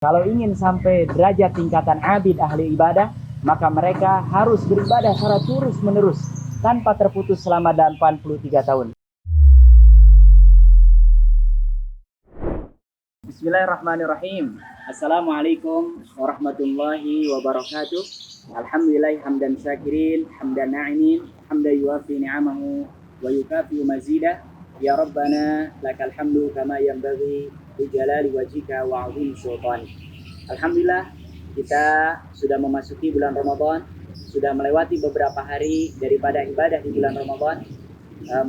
Kalau ingin sampai derajat tingkatan abid ahli ibadah, maka mereka harus beribadah secara terus-menerus tanpa terputus selama 83 tahun. Bismillahirrahmanirrahim. Assalamualaikum warahmatullahi wabarakatuh. Alhamdulillah hamdan syakirin, hamdan na'imin, hamdan yuwafi ni'amahu wa yukafi mazidah. Ya Rabbana lakal hamdu kama yanbaghi li jalali wajhika wa 'azimi sultanik. Alhamdulillah kita sudah memasuki bulan Ramadan, sudah melewati beberapa hari daripada ibadah di bulan Ramadan.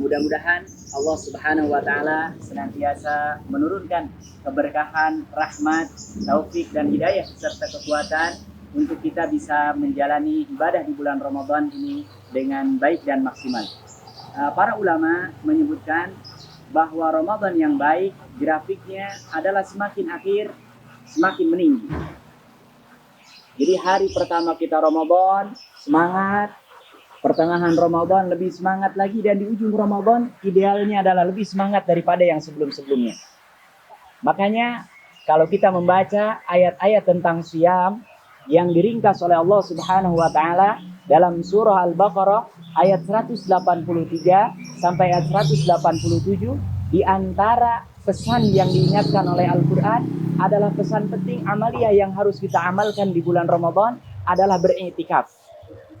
Mudah-mudahan Allah Subhanahu wa taala senantiasa menurunkan keberkahan, rahmat, taufik dan hidayah serta kekuatan untuk kita bisa menjalani ibadah di bulan Ramadan ini dengan baik dan maksimal. Para ulama menyebutkan bahwa Ramadan yang baik grafiknya adalah semakin akhir semakin meninggi. Jadi hari pertama kita Ramadan semangat, pertengahan Ramadan lebih semangat lagi, dan di ujung Ramadan idealnya adalah lebih semangat daripada yang sebelum-sebelumnya. Makanya kalau kita membaca ayat-ayat tentang siyam yang diringkas oleh Allah Subhanahu wa taala dalam surah Al-Baqarah ayat 183 sampai ayat 187, di antara pesan yang diingatkan oleh Al-Quran adalah pesan penting amaliyah yang harus kita amalkan di bulan Ramadan adalah beriktikaf,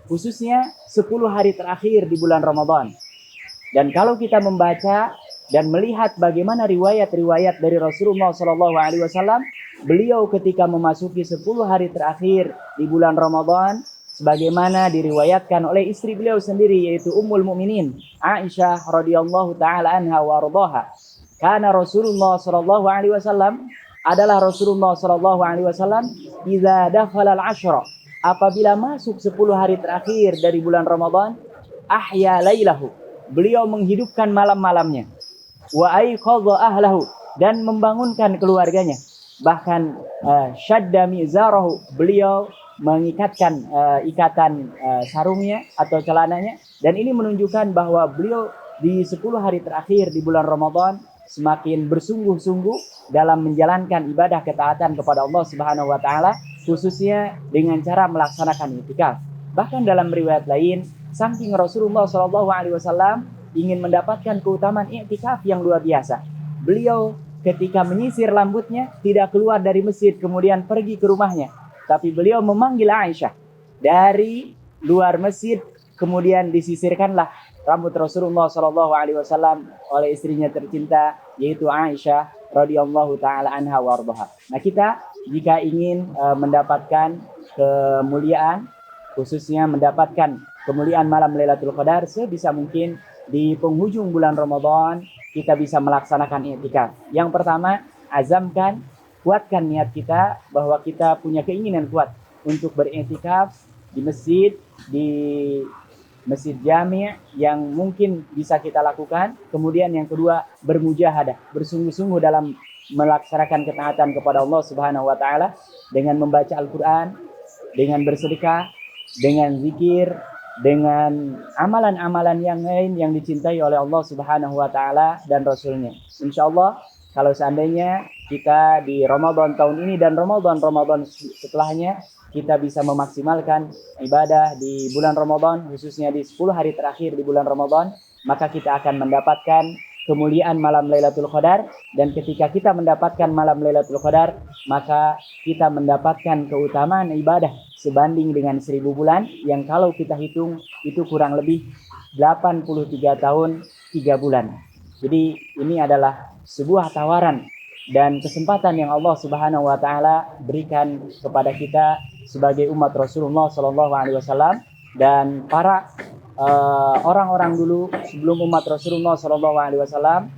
khususnya 10 hari terakhir di bulan Ramadan. Dan kalau kita membaca dan melihat bagaimana riwayat-riwayat dari Rasulullah SAW, beliau ketika memasuki 10 hari terakhir di bulan Ramadan, sebagaimana diriwayatkan oleh istri beliau sendiri, yaitu Ummul Mukminin Aisyah radhiyallahu taala anha wa ardhaha. Karena Rasulullah SAW adalah Rasulullah SAW idza dakhala al-ashra, apabila masuk 10 hari terakhir dari bulan Ramadan, ahya lailahu, beliau menghidupkan malam-malamnya, wa aiqadha ahlahu, dan membangunkan keluarganya. Bahkan syadda mizarahu, beliau mengikatkan ikatan sarungnya atau celananya, dan ini menunjukkan bahwa beliau di 10 hari terakhir di bulan Ramadan semakin bersungguh-sungguh dalam menjalankan ibadah ketaatan kepada Allah Subhanahu wa taala, khususnya dengan cara melaksanakan i'tikaf. Bahkan dalam riwayat lain, saking Rasulullah SAW ingin mendapatkan keutamaan i'tikaf yang luar biasa, beliau ketika menyisir rambutnya tidak keluar dari masjid kemudian pergi ke rumahnya, tapi beliau memanggil Aisyah dari luar masjid, kemudian disisirkanlah rambut Rasulullah SAW oleh istrinya tercinta, yaitu Aisyah radhiyallahu taala anha wa ardhaha. Nah, kita jika ingin mendapatkan kemuliaan, khususnya mendapatkan kemuliaan malam Lailatul Qadar, sebisa mungkin di penghujung bulan Ramadan kita bisa melaksanakan i'tikaf. Yang pertama, azamkan, kuatkan niat kita bahwa kita punya keinginan kuat untuk beriktikaf di masjid, di masjid jami' yang mungkin bisa kita lakukan. Kemudian yang kedua, bermujahadah, bersungguh-sungguh dalam melaksanakan ketaatan kepada Allah Subhanahu wa taala dengan membaca Al-Qur'an, dengan bersedekah, dengan zikir, dengan amalan-amalan yang lain yang dicintai oleh Allah Subhanahu wa taala dan Rasulnya. Insyaallah kalau seandainya kita di Ramadan tahun ini dan Ramadan setelahnya kita bisa memaksimalkan ibadah di bulan Ramadan, khususnya di 10 hari terakhir di bulan Ramadan, maka kita akan mendapatkan kemuliaan malam Lailatul Qadar. Dan ketika kita mendapatkan malam Lailatul Qadar, maka kita mendapatkan keutamaan ibadah sebanding dengan 1000 bulan, yang kalau kita hitung itu kurang lebih 83 tahun 3 bulan. Jadi ini adalah sebuah tawaran dan kesempatan yang Allah Subhanahu wa taala berikan kepada kita sebagai umat Rasulullah SAW dan para orang-orang dulu sebelum umat Rasulullah SAW.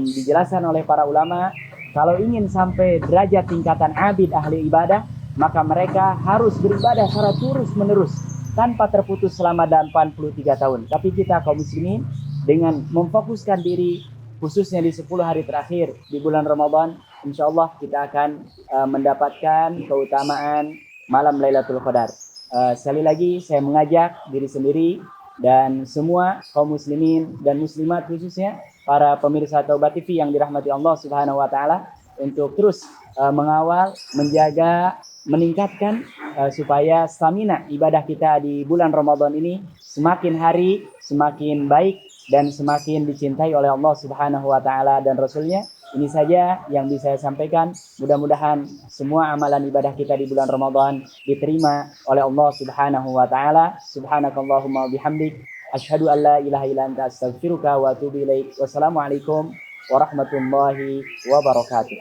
Dijelaskan oleh para ulama, kalau ingin sampai derajat tingkatan abid ahli ibadah, maka mereka harus beribadah secara terus-menerus tanpa terputus selama 83 tahun. Tapi kita kaum muslimin dengan memfokuskan diri khususnya di 10 hari terakhir di bulan Ramadan, insyaallah kita akan mendapatkan keutamaan malam Lailatul Qadar. Sekali lagi saya mengajak diri sendiri dan semua kaum muslimin dan muslimat, khususnya para pemirsa Taubat TV yang dirahmati Allah Subhanahu wa taala, untuk terus mengawal, menjaga, meningkatkan supaya stamina ibadah kita di bulan Ramadan ini semakin hari semakin baik dan semakin dicintai oleh Allah Subhanahu wa taala dan Rasulnya. Ini saja yang bisa saya sampaikan. Mudah-mudahan semua amalan ibadah kita di bulan Ramadan diterima oleh Allah Subhanahu wa taala. Subhanakallahumma bihamdik asyhadu an la ilaha illa anta astaghfiruka wa atubu ilaik. Wassalamualaikum warahmatullahi wabarakatuh.